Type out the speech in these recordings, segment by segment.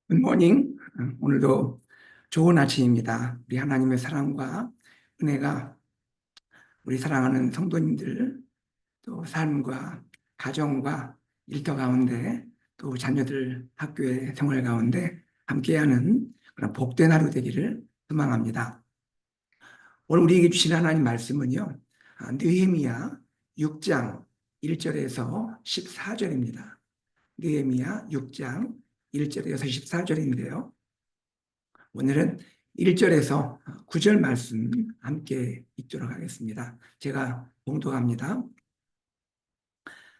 굿모닝. 오늘도 좋은 아침입니다. 우리 하나님의 사랑과 은혜가 우리 사랑하는 성도님들 또 삶과 가정과 일터 가운데 또 자녀들 학교의 생활 가운데 함께하는 그런 복된 하루 되기를 소망합니다. 오늘 우리에게 주신 하나님 말씀은요. 느헤미야 6장 1절에서 14절입니다. 느헤미야 6장 1절에서 14절인데요. 오늘은 1절에서 9절 말씀 함께 읽도록 하겠습니다. 제가 봉독합니다.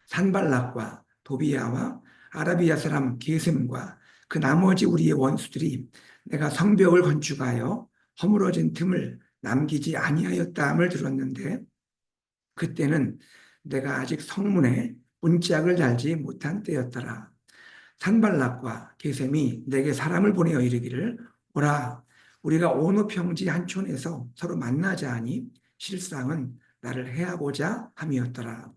산발락과 도비야와 아라비아 사람 게셈과 그 나머지 우리의 원수들이 내가 성벽을 건축하여 허물어진 틈을 남기지 아니하였다함을 들었는데 그때는 내가 아직 성문에 문짝을 달지 못한 때였더라. 산발락과 게셈이 내게 사람을 보내어 이르기를 오라 우리가 오노 평지 한 촌에서 서로 만나자 하니 실상은 나를 해하고자 함이었더라.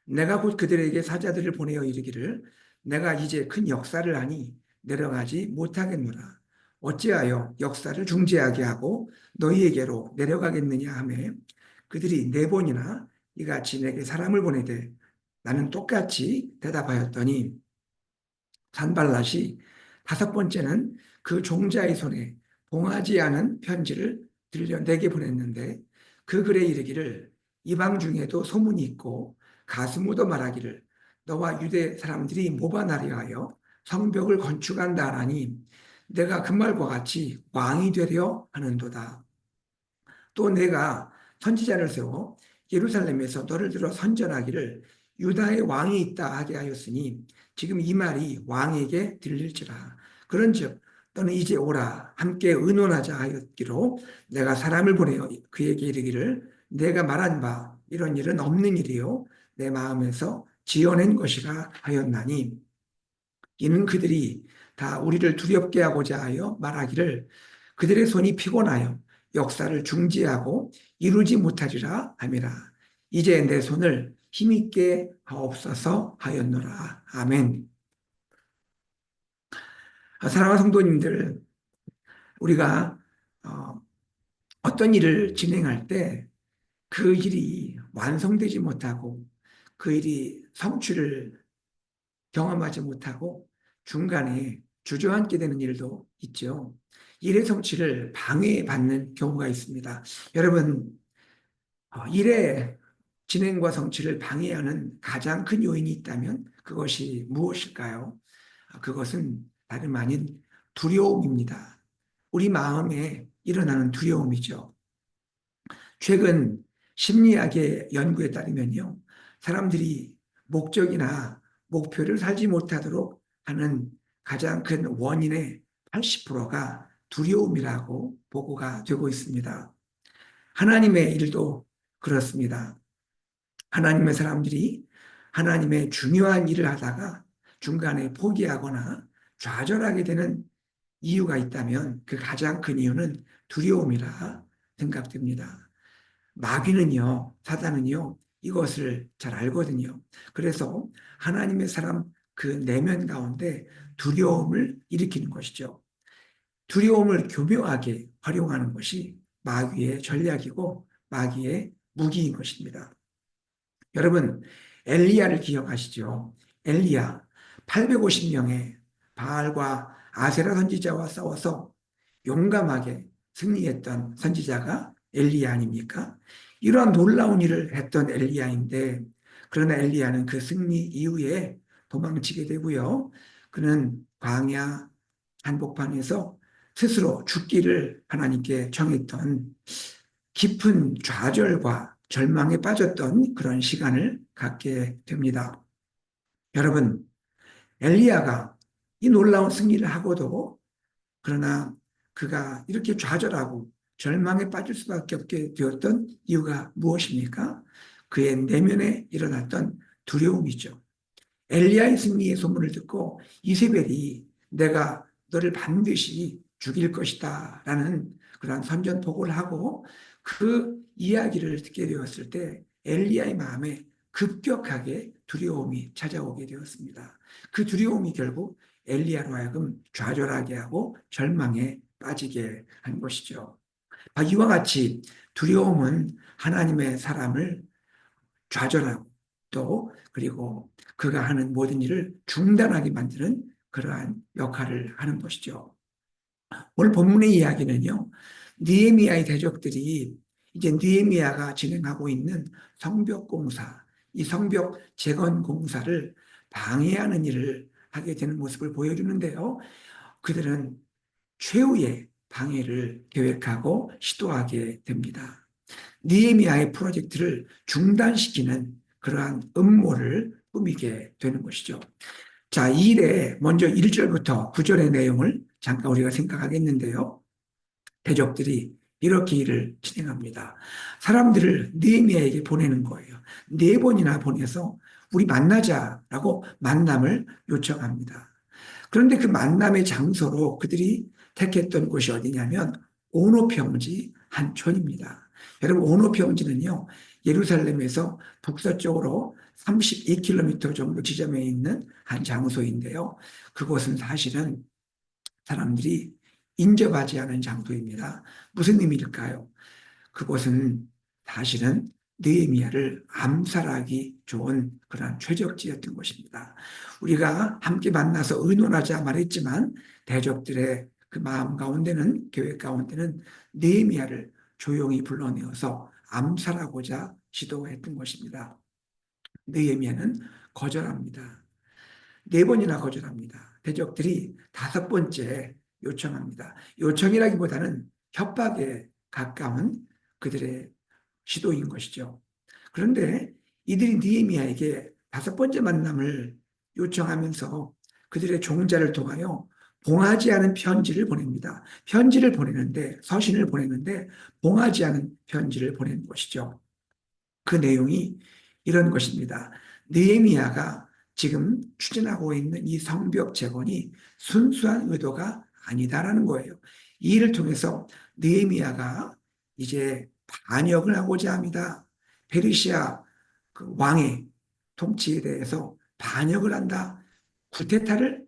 내가 곧 그들에게 사자들을 보내어 이르기를 내가 이제 큰 역사를 하니 내려가지 못하겠노라. 어찌하여 역사를 중지하게 하고 너희에게로 내려가겠느냐 하매 그들이 네 번이나 이같이 내게 사람을 보내되 나는 똑같이 대답하였더니 산발랏이 다섯 번째는 그 종자의 손에 봉하지 않은 편지를 들려 내게 보냈는데 그 글에 이르기를 이방 중에도 소문이 있고 가스무도 말하기를 너와 유대 사람들이 모반하려 하여 성벽을 건축한다 하니 내가 그 말과 같이 왕이 되려 하는도다. 또 내가 선지자를 세워 예루살렘에서 너를 들어 선전하기를 유다의 왕이 있다 하게 하였으니 지금 이 말이 왕에게 들릴지라. 그런즉 너는 이제 오라 함께 의논하자 하였기로 내가 사람을 보내어 그에게 이르기를 내가 말한 바 이런 일은 없는 일이요 내 마음에서 지어낸 것이라 하였나니 이는 그들이 다 우리를 두렵게 하고자 하여 말하기를 그들의 손이 피곤하여 역사를 중지하고 이루지 못하리라 함이라. 이제 내 손을 힘있게 하옵소서 하였노라. 아멘. 사랑하는 성도님들, 우리가 어떤 일을 진행할 때 그 일이 완성되지 못하고 그 일이 성취를 경험하지 못하고 중간에 주저앉게 되는 일도 있죠. 일의 성취를 방해받는 경우가 있습니다. 여러분, 일의 진행과 성취를 방해하는 가장 큰 요인이 있다면 그것이 무엇일까요? 그것은 다름 아닌 두려움입니다. 우리 마음에 일어나는 두려움이죠. 최근 심리학의 연구에 따르면요. 사람들이 목적이나 목표를 살지 못하도록 하는 가장 큰 원인의 80%가 두려움이라고 보고가 되고 있습니다. 하나님의 일도 그렇습니다. 하나님의 사람들이 하나님의 중요한 일을 하다가 중간에 포기하거나 좌절하게 되는 이유가 있다면 그 가장 큰 이유는 두려움이라 생각됩니다. 마귀는요, 사단은요, 이것을 잘 알거든요. 그래서 하나님의 사람 그 내면 가운데 두려움을 일으키는 것이죠. 두려움을 교묘하게 활용하는 것이 마귀의 전략이고 마귀의 무기인 것입니다. 여러분, 엘리야를 기억하시죠? 엘리야 850명의 바알과 아세라 선지자와 싸워서 용감하게 승리했던 선지자가 엘리야 아닙니까? 이러한 놀라운 일을 했던 엘리야인데 그러나 엘리야는 그 승리 이후에 도망치게 되고요. 그는 광야 한복판에서 스스로 죽기를 하나님께 청했던 깊은 좌절과 절망에 빠졌던 그런 시간을 갖게 됩니다. 여러분, 엘리야가 이 놀라운 승리를 하고도 그러나 그가 이렇게 좌절하고 절망에 빠질 수밖에 없게 되었던 이유가 무엇입니까? 그의 내면에 일어났던 두려움이죠. 엘리야의 승리의 소문을 듣고 이세벨이 내가 너를 반드시 죽일 것이다 라는 그런 선전포고를 하고 그 이야기를 듣게 되었을 때 엘리야의 마음에 급격하게 두려움이 찾아오게 되었습니다. 그 두려움이 결국 엘리야로 하여금 좌절하게 하고 절망에 빠지게 한 것이죠. 이와 같이 두려움은 하나님의 사람을 좌절하고 또 그리고 그가 하는 모든 일을 중단하게 만드는 그러한 역할을 하는 것이죠. 오늘 본문의 이야기는요, 느헤미야의 대적들이 이제 느헤미야가 진행하고 있는 성벽 공사, 이 성벽 재건 공사를 방해하는 일을 하게 되는 모습을 보여주는데요. 그들은 최후의 방해를 계획하고 시도하게 됩니다. 느헤미야의 프로젝트를 중단시키는 그러한 음모를 꾸미게 되는 것이죠. 자, 이 일에 먼저 1절부터 9절의 내용을 잠깐 우리가 생각하겠는데요. 대적들이 이렇게 일을 진행합니다. 사람들을 느헤미야에게 보내는 거예요. 4번이나 보내서 우리 만나자라고 만남을 요청합니다. 그런데 그 만남의 장소로 그들이 택했던 곳이 어디냐면 오노평지 한 촌입니다. 여러분, 오노평지는요, 예루살렘에서 북서쪽으로 32km 정도 지점에 있는 한 장소인데요. 그곳은 사실은 사람들이 인접하지 않은 장소입니다. 무슨 의미일까요? 그곳은 사실은 느헤미야를 암살하기 좋은 그러한 최적지였던 것입니다. 우리가 함께 만나서 의논하자 말했지만 대적들의 그 마음 가운데는, 계획 가운데는 느헤미야를 조용히 불러내어서 암살하고자 시도했던 것입니다. 느헤미야는 거절합니다. 4번이나 거절합니다. 대적들이 5번째 요청합니다. 요청이라기보다는 협박에 가까운 그들의 시도인 것이죠. 그런데 이들이 느헤미야에게 5번째 만남을 요청하면서 그들의 종자를 통하여 봉하지 않은 편지를 보냅니다. 편지를 보내는데, 서신을 보내는데 봉하지 않은 편지를 보낸 것이죠. 그 내용이 이런 것입니다. 느헤미야가 지금 추진하고 있는 이 성벽 재건이 순수한 의도가 아니다라는 거예요. 이 일을 통해서 느헤미야가 이제 반역을 하고자 합니다. 페르시아 그 왕의 통치에 대해서 반역을 한다. 쿠데타를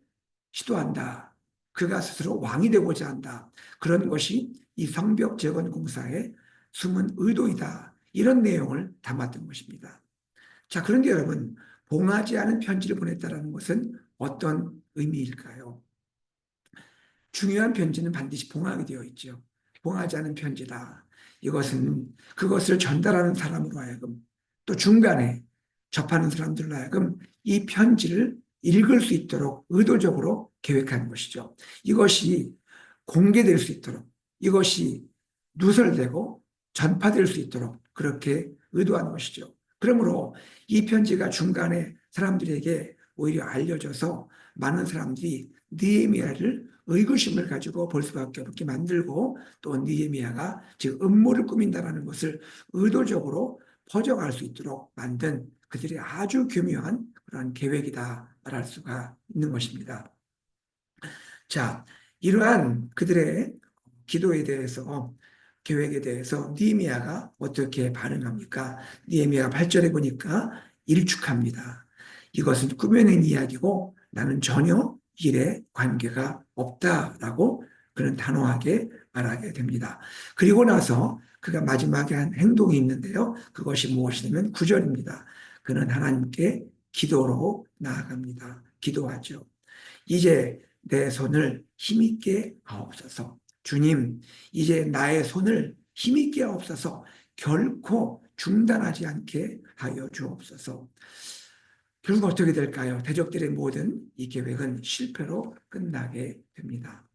시도한다. 그가 스스로 왕이 되고자 한다. 그런 것이 이 성벽 재건 공사의 숨은 의도이다. 이런 내용을 담았던 것입니다. 자, 그런데 여러분, 봉하지 않은 편지를 보냈다는 것은 어떤 의미일까요? 중요한 편지는 반드시 봉하게 되어 있죠. 봉하지 않은 편지다. 이것은 그것을 전달하는 사람으로 하여금 또 중간에 접하는 사람들로 하여금 이 편지를 읽을 수 있도록 의도적으로 계획한 것이죠. 이것이 공개될 수 있도록, 이것이 누설되고 전파될 수 있도록 그렇게 의도한 것이죠. 그러므로 이 편지가 중간에 사람들에게 오히려 알려져서 많은 사람들이 느헤미야를 의구심을 가지고 볼 수밖에 없게 만들고 또 느헤미야가 지금 음모를 꾸민다는 것을 의도적으로 퍼져갈 수 있도록 만든 그들의 아주 교묘한 그런 계획이다 말할 수가 있는 것입니다. 자, 이러한 그들의 기도에 대해서 계획에 대해서 느헤미야가 어떻게 반응합니까? 느헤미야가 8절에 보니까 일축합니다. 이것은 꾸며낸 이야기고 나는 전혀 일에 관계가 없다라고 그는 단호하게 말하게 됩니다. 그리고 나서 그가 마지막에 한 행동이 있는데요. 그것이 무엇이냐면 9절입니다. 그는 하나님께 기도로 나아갑니다. 기도하죠. 이제 내 손을 힘있게 하옵소서. 주님, 이제 나의 손을 힘있게 하옵소서. 결코 중단하지 않게 하여 주옵소서. 결국 어떻게 될까요? 대적들의 모든 이 계획은 실패로 끝나게 됩니다.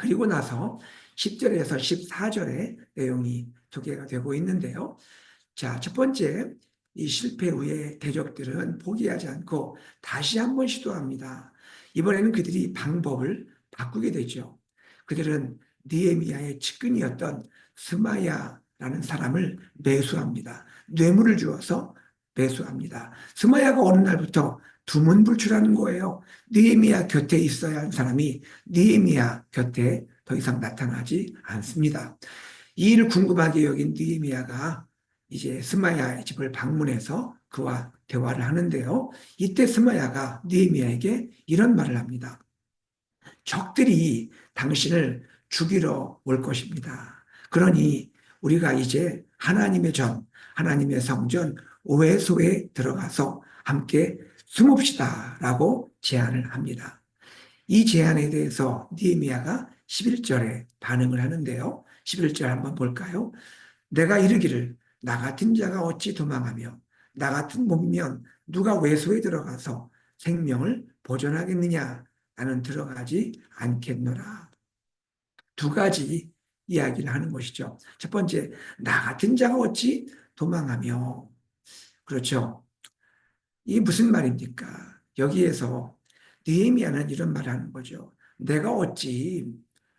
그리고 나서 10절에서 14절의 내용이 소개가 되고 있는데요. 자, 첫 번째, 이 실패 후에 대적들은 포기하지 않고 다시 한번 시도합니다. 이번에는 그들이 방법을 바꾸게 되죠. 그들은 느헤미야의 측근이었던 스마야라는 사람을 매수합니다. 뇌물을 주어서 매수합니다. 스마야가 어느 날부터 두문불출하는 거예요. 느헤미야 곁에 있어야 한 사람이 느헤미야 곁에 더 이상 나타나지 않습니다. 이 일을 궁금하게 여긴 느헤미야가 이제 스마야의 집을 방문해서 그와 대화를 하는데요. 이때 스마야가 느헤미야에게 이런 말을 합니다. 적들이 당신을 죽이러 올 것입니다. 그러니 우리가 이제 하나님의 전, 하나님의 성전 오해소에 들어가서 함께 숨읍시다라고 제안을 합니다. 이 제안에 대해서 느헤미야가 11절에 반응을 하는데요. 11절 한번 볼까요? 내가 이르기를 나 같은 자가 어찌 도망하며 나 같은 몸이면 누가 외소에 들어가서 생명을 보존하겠느냐? 나는 들어가지 않겠노라. 두 가지 이야기를 하는 것이죠. 첫 번째, 나 같은 자가 어찌 도망하며. 그렇죠. 이게 무슨 말입니까? 여기에서 느헤미야는 이런 말을 하는 거죠. 내가 어찌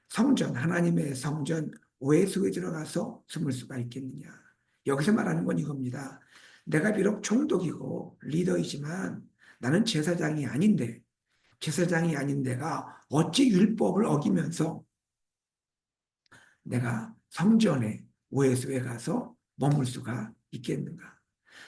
성전, 하나님의 성전 오해소에 들어가서 숨을 수가 있겠느냐. 여기서 말하는 건 이겁니다. 내가 비록 총독이고 리더이지만 나는 제사장이 아닌데, 제사장이 아닌 내가 어찌 율법을 어기면서 내가 성전에 오해소에 가서 머물 수가 있겠는가.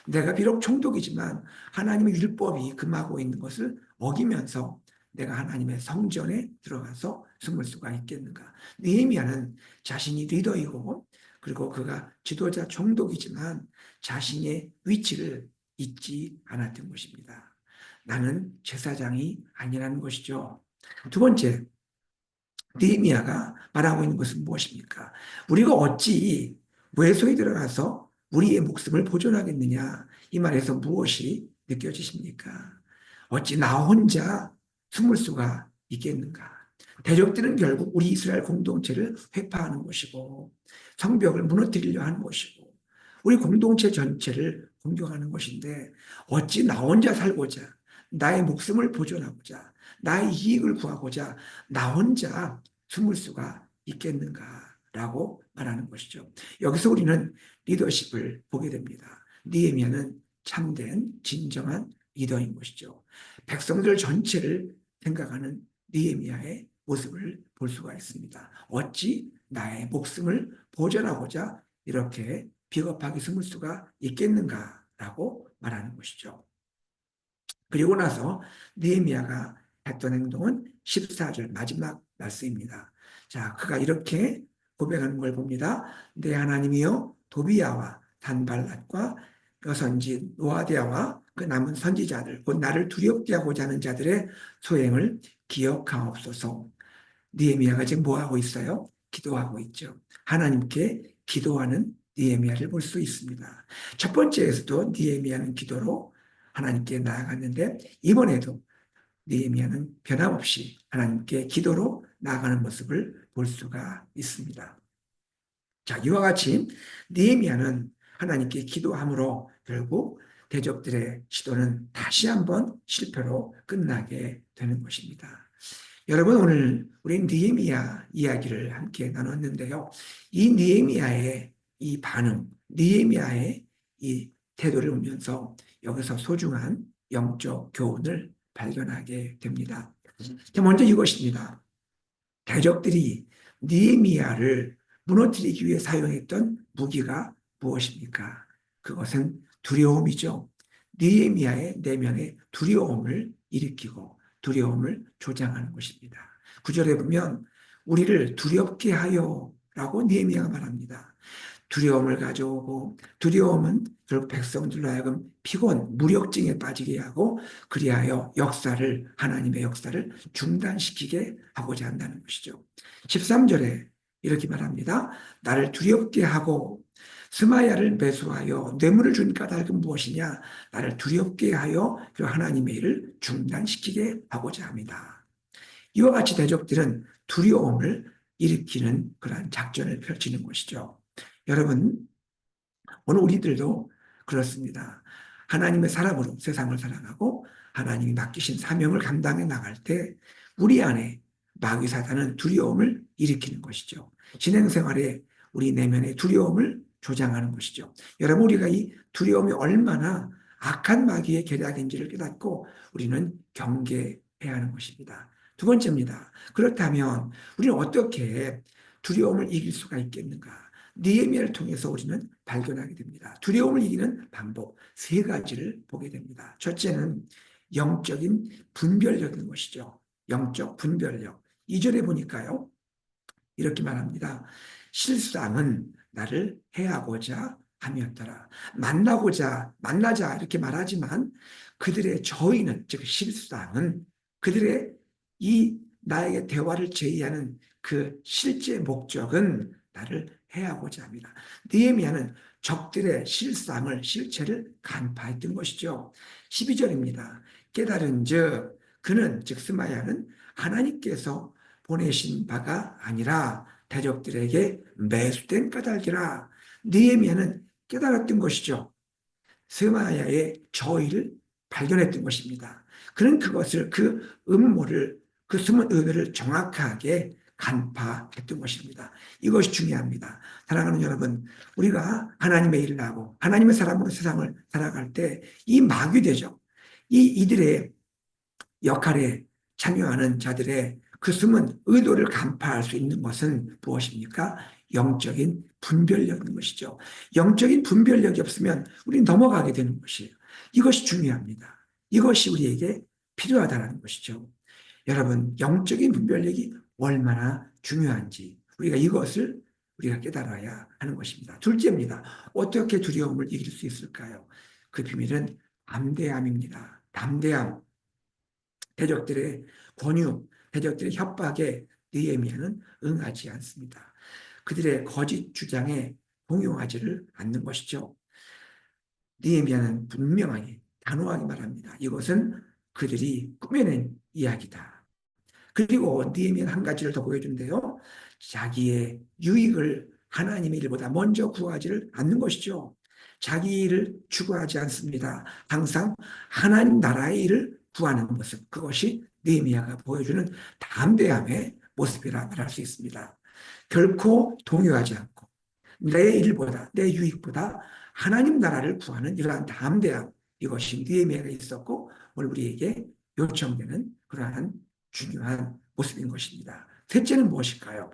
내가 비록 총독이지만 하나님의 율법이 금하고 있는 것을 어기면서 내가 하나님의 성전에 들어가서 숨을 수가 있겠는가. 느헤미야는 자신이 리더이고 그리고 그가 지도자 총독이지만 자신의 위치를 잊지 않았던 것입니다. 나는 제사장이 아니라는 것이죠. 두 번째, 느헤미야가 말하고 있는 것은 무엇입니까? 우리가 어찌 외소에 들어가서 우리의 목숨을 보존하겠느냐? 이 말에서 무엇이 느껴지십니까? 어찌 나 혼자 숨을 수가 있겠는가? 대적들은 결국 우리 이스라엘 공동체를 회파하는 것이고 성벽을 무너뜨리려 하는 것이고 우리 공동체 전체를 공격하는 것인데 어찌 나 혼자 살고자 나의 목숨을 보존하고자 나의 이익을 구하고자 나 혼자 숨을 수가 있겠는가라고 말하는 것이죠. 여기서 우리는 리더십을 보게 됩니다. 느헤미야는 참된 진정한 리더인 것이죠. 백성들 전체를 생각하는 느헤미야의 모습을 볼 수가 있습니다. 어찌 나의 목숨을 보존하고자 이렇게 비겁하게 숨을 수가 있겠는가라고 말하는 것이죠. 그리고 나서 느헤미야가 했던 행동은 14절 마지막 말씀입니다. 자, 그가 이렇게 고백하는 걸 봅니다. 내 하나님이여 도비야와 단발랏과 여선지 노아디아와 그 남은 선지자들 곧 나를 두렵게 하고자 하는 자들의 소행을 기억하옵소서. 느헤미야가 지금 뭐 하고 있어요? 기도하고 있죠. 하나님께 기도하는 느헤미야를 볼 수 있습니다. 첫 번째에서도 느헤미야는 기도로 하나님께 나아갔는데 이번에도 느헤미야는 변함없이 하나님께 기도로 나아가는 모습을 볼 수가 있습니다. 자, 이와 같이 느헤미야는 하나님께 기도함으로 결국 대적들의 시도는 다시 한번 실패로 끝나게 되는 것입니다. 여러분, 오늘 우리 느헤미야 이야기를 함께 나눴는데요. 이 느헤미야의 이 반응, 느헤미야의 이 태도를 보면서 여기서 소중한 영적 교훈을 발견하게 됩니다. 먼저 이것입니다. 대적들이 느헤미야를 무너뜨리기 위해 사용했던 무기가 무엇입니까? 그것은 두려움이죠. 느헤미야의 내면의 두려움을 일으키고 두려움을 조장하는 것입니다. 9절에 보면 우리를 두렵게 하여라고 느헤미야가 말합니다. 두려움을 가져오고 두려움은 결국 백성들로 하여금 피곤, 무력증에 빠지게 하고 그리하여 역사를 하나님의 역사를 중단시키게 하고자 한다는 것이죠. 13절에 이렇게 말합니다. 나를 두렵게 하고 스마야를 매수하여 뇌물을 준 까닭은 무엇이냐? 나를 두렵게 하여 하나님의 일을 중단시키게 하고자 합니다. 이와 같이 대적들은 두려움을 일으키는 그러한 작전을 펼치는 것이죠. 여러분, 오늘 우리들도 그렇습니다. 하나님의 사람으로 세상을 살아가고 하나님이 맡기신 사명을 감당해 나갈 때 우리 안에 마귀 사단은 두려움을 일으키는 것이죠. 신앙생활에 우리 내면의 두려움을 조장하는 것이죠. 여러분, 우리가 이 두려움이 얼마나 악한 마귀의 계략인지를 깨닫고 우리는 경계해야 하는 것입니다. 두 번째입니다. 그렇다면 우리는 어떻게 두려움을 이길 수가 있겠는가? 느헤미야를 통해서 우리는 발견하게 됩니다. 두려움을 이기는 방법 세 가지를 보게 됩니다. 첫째는 영적인 분별력인 것이죠. 영적 분별력. 2절에 보니까요. 이렇게 말합니다. 실상은 나를 해하고자 함이었더라. 만나자 이렇게 말하지만 그들의 저희는 즉 실상은 그들의 이 나에게 대화를 제의하는 그 실제 목적은 나를 해하고자 합니다. 느헤미야는 적들의 실체를 간파했던 것이죠. 12절입니다. 깨달은즉 그는 즉 스마야는 하나님께서 보내신 바가 아니라 대적들에게 매수된 까닭이라. 느헤미야는 깨달았던 것이죠. 스마야의 저의를 발견했던 것입니다. 그는 그것을 그 음모를 그 숨은 의도를 정확하게 간파했던 것입니다. 이것이 중요합니다. 사랑하는 여러분, 우리가 하나님의 일을 하고 하나님의 사람으로 세상을 살아갈 때 이 마귀되죠. 이들의 역할에 참여하는 자들의 그 숨은 의도를 간파할 수 있는 것은 무엇입니까? 영적인 분별력인 것이죠. 영적인 분별력이 없으면 우리는 넘어가게 되는 것이에요. 이것이 중요합니다. 이것이 우리에게 필요하다는 것이죠. 여러분, 영적인 분별력이 얼마나 중요한지 우리가 깨달아야 하는 것입니다. 둘째입니다. 어떻게 두려움을 이길 수 있을까요? 그 비밀은 담대함입니다. 담대함. 대적들의 권유, 대적들의 협박에 느헤미야는 응하지 않습니다. 그들의 거짓 주장에 동요하지를 않는 것이죠. 느헤미야는 분명하게 단호하게 말합니다. 이것은 그들이 꾸며낸 이야기다. 그리고 느헤미야는 한 가지를 더 보여주는데요. 자기의 유익을 하나님의 일보다 먼저 구하지를 않는 것이죠. 자기 일을 추구하지 않습니다. 항상 하나님 나라의 일을 구하는 모습, 그것이 느헤미야가 보여주는 담대함의 모습이라 말할 수 있습니다. 결코 동요하지 않고 내 일보다 내 유익보다 하나님 나라를 구하는 이러한 담대함, 이것이 느헤미야가 있었고 오늘 우리에게 요청되는 그러한 중요한 모습인 것입니다. 셋째는 무엇일까요?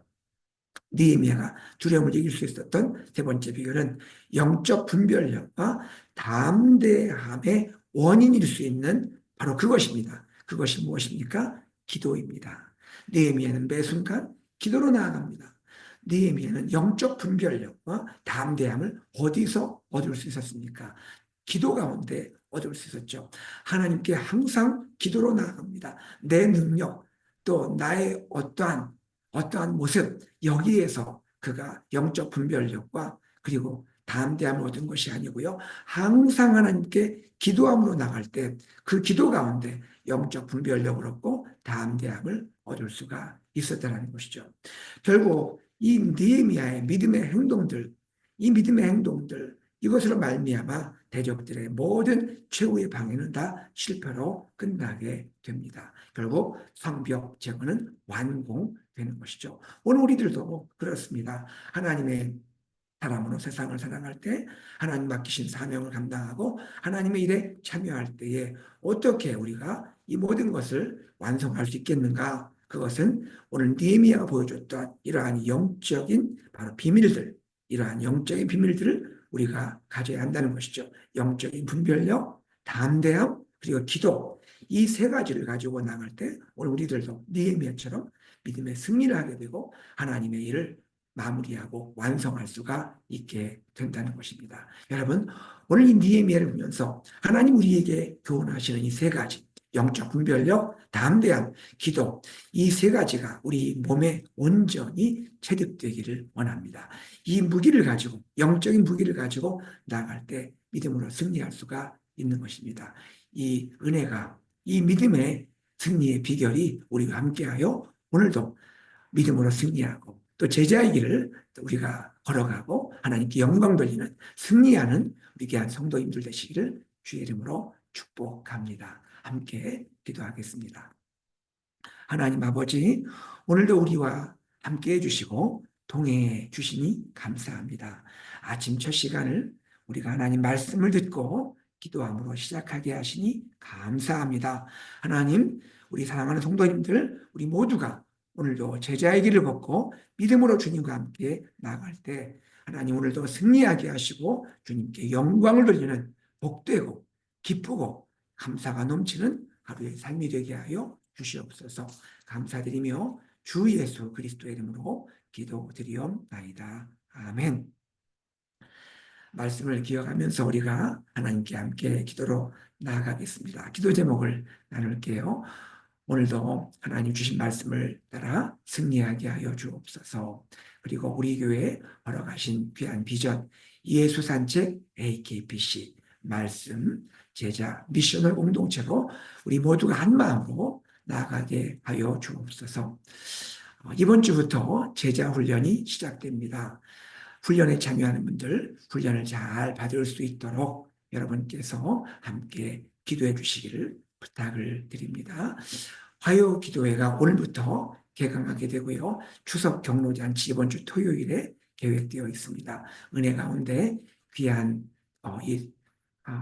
느헤미야가 두려움을 이길 수 있었던 세 번째 비결은 영적 분별력과 담대함의 원인일 수 있는 바로 그것입니다. 그것이 무엇입니까? 기도입니다. 느헤미야는 매 순간 기도로 나아갑니다. 느헤미야는 영적 분별력과 담대함을 어디서 얻을 수 있었습니까? 기도 가운데 얻을 수 있었죠. 하나님께 항상 기도로 나아갑니다. 내 능력, 또 나의 어떠한 모습, 여기에서 그가 영적 분별력과 그리고 담대함을 얻은 것이 아니고요. 항상 하나님께 기도함으로 나갈 때 그 기도 가운데 영적 분별력을 얻고 담대함을 얻을 수가 있었다는 것이죠. 결국 이 느헤미야의 믿음의 행동들, 이것으로 말미암아 대적들의 모든 최후의 방해는 다 실패로 끝나게 됩니다. 결국 성벽 제거는 완공되는 것이죠. 오늘 우리들도 그렇습니다. 하나님의 사람으로 세상을 살아갈 때 하나님 맡기신 사명을 감당하고 하나님의 일에 참여할 때에 어떻게 우리가 이 모든 것을 완성할 수 있겠는가? 그것은 오늘 느헤미야가 보여줬던 이러한 영적인 바로 비밀들, 이러한 영적인 비밀들을 우리가 가져야 한다는 것이죠. 영적인 분별력, 담대함, 그리고 기도, 이 세 가지를 가지고 나갈 때 오늘 우리들도 느헤미야처럼 믿음의 승리를 하게 되고 하나님의 일을 마무리하고 완성할 수가 있게 된다는 것입니다. 여러분, 오늘 이 느헤미야를 보면서 하나님 우리에게 교훈하시는 이 세 가지, 영적 분별력, 담대함, 기도, 이 세 가지가 우리 몸에 온전히 체득되기를 원합니다. 이 무기를 가지고, 영적인 무기를 가지고 나갈 때 믿음으로 승리할 수가 있는 것입니다. 이 은혜가, 이 믿음의 승리의 비결이 우리와 함께하여 오늘도 믿음으로 승리하고 또 제자의 길을 우리가 걸어가고 하나님께 영광 돌리는 승리하는 우리 귀한 성도님들 되시기를 주의 이름으로 축복합니다. 함께 기도하겠습니다. 하나님 아버지, 오늘도 우리와 함께 해주시고 동행해 주시니 감사합니다. 아침 첫 시간을 우리가 하나님 말씀을 듣고 기도함으로 시작하게 하시니 감사합니다. 하나님, 우리 사랑하는 성도님들, 우리 모두가 오늘도 제자의 길을 걷고 믿음으로 주님과 함께 나아갈 때 하나님 오늘도 승리하게 하시고 주님께 영광을 돌리는 복되고 기쁘고 감사가 넘치는 하루의 삶이 되게 하여 주시옵소서. 감사드리며 주 예수 그리스도의 이름으로 기도드리옵나이다. 아멘. 말씀을 기억하면서 우리가 하나님께 함께 기도로 나아가겠습니다. 기도 제목을 나눌게요. 오늘도 하나님 주신 말씀을 따라 승리하게 하여 주옵소서. 그리고 우리 교회에 허락하신 귀한 비전 예수 산책 AKPC 말씀 제자 미셔널 공동체로 우리 모두가 한 마음으로 나아가게 하여 주옵소서. 이번 주부터 제자 훈련이 시작됩니다. 훈련에 참여하는 분들 훈련을 잘 받을 수 있도록 여러분께서 함께 기도해 주시기를 부탁을 드립니다. 화요 기도회가 오늘부터 개강하게 되고요. 추석 경로잔치 이번 주 토요일에 계획되어 있습니다. 은혜 가운데 귀한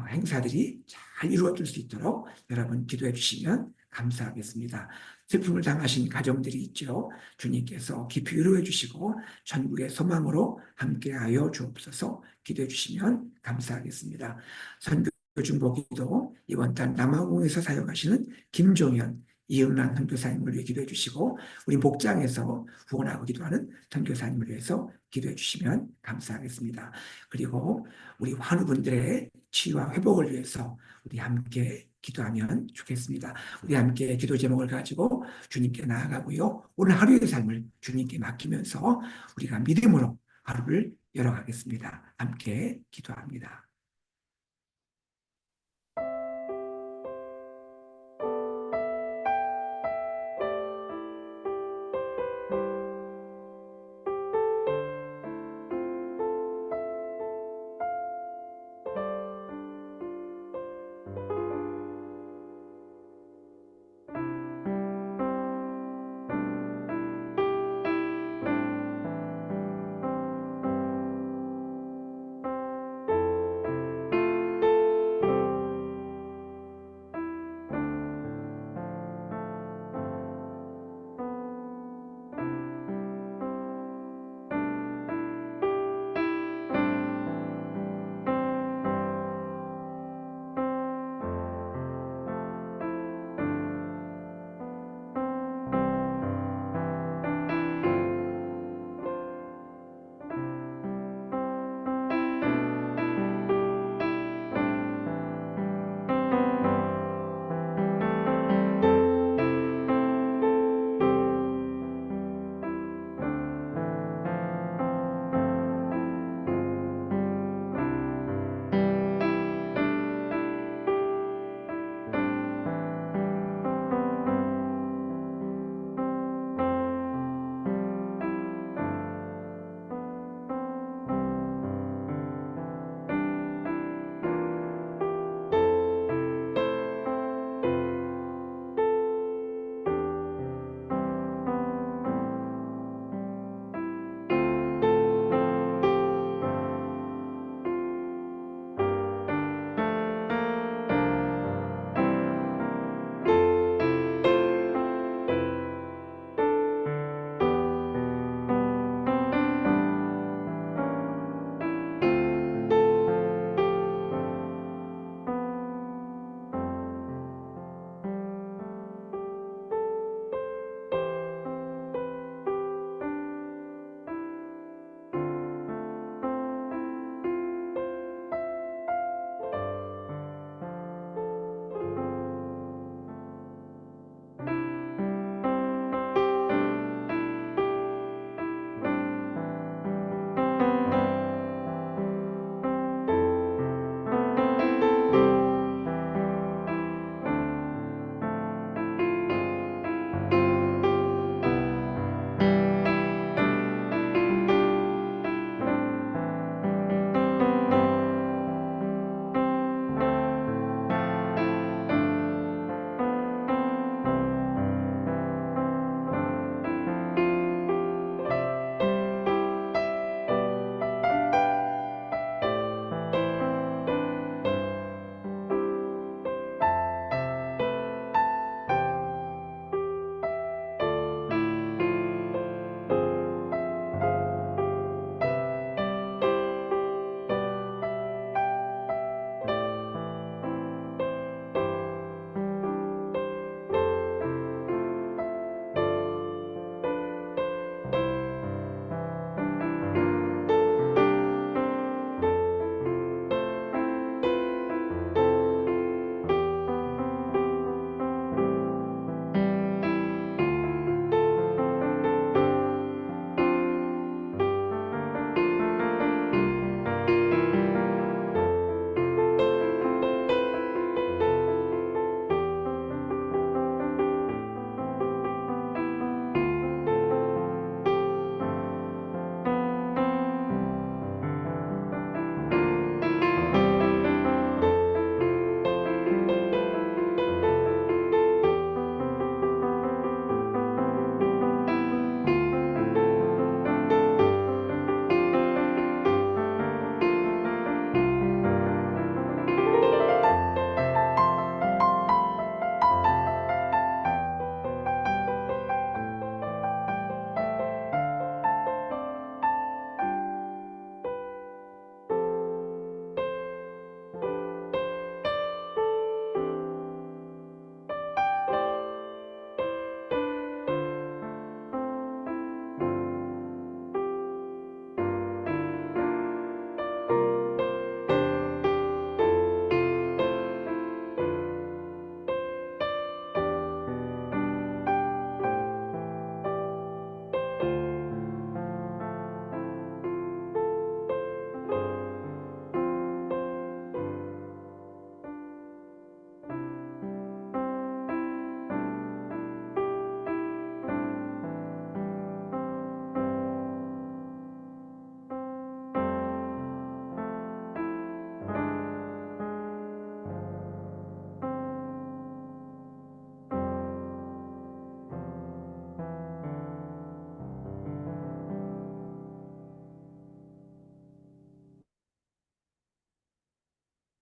행사들이 잘 이루어질 수 있도록 여러분 기도해 주시면 감사하겠습니다. 슬픔을 당하신 가정들이 있죠. 주님께서 깊이 위로해 주시고 전국의 소망으로 함께하여 주옵소서. 기도해 주시면 감사하겠습니다. 선교 중보기도 이번 달 남아공에서 사역하시는 김종현 이응란 선교사님을 위해 기도해 주시고 우리 목장에서 후원하고 기도하는 선교사님을 위해서 기도해 주시면 감사하겠습니다. 그리고 우리 환우분들의 치유와 회복을 위해서 우리 함께 기도하면 좋겠습니다. 우리 함께 기도 제목을 가지고 주님께 나아가고요. 오늘 하루의 삶을 주님께 맡기면서 우리가 믿음으로 하루를 열어가겠습니다. 함께 기도합니다.